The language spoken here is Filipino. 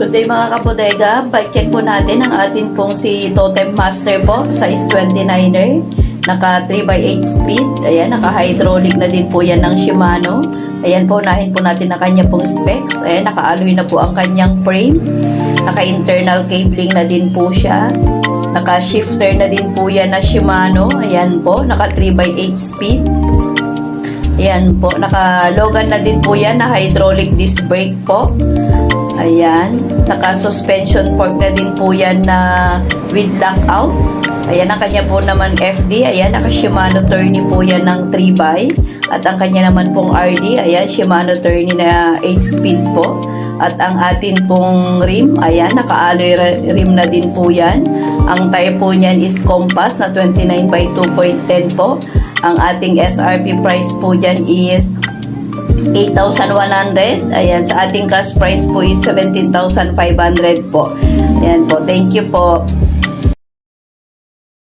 Good day mga kabodega. Bike check po natin ang atin pong si Totem Master po, size 29er. Naka 3x8 speed. Ayan, naka hydraulic na din po yan ng Shimano. Ayan po, unahin po natin na kanya pong specs. Ayan, naka-alloy na po ang kanyang frame. Naka internal cabling na din po siya. Naka shifter na din po yan na Shimano. Ayan po, naka 3x8 speed. Ayan po, naka Logan na din po yan na hydraulic disc brake po. Ayan, naka-suspension fork na din po yan na with lockout. Ayan, ang kanya po naman FD. Ayan, naka-Shimano Tourney po yan ng 3x. At ang kanya naman pong RD, ayan, Shimano Tourney na 8 speed po. At ang atin pong rim, ayan, naka-alloy rim na din po yan. Ang tire po niyan is Compass na 29 by 2.10 po. Ang ating SRP price po dyan is 8,100. Ayan, sa ating cash price po is 17,500 po. Ayan po, thank you po.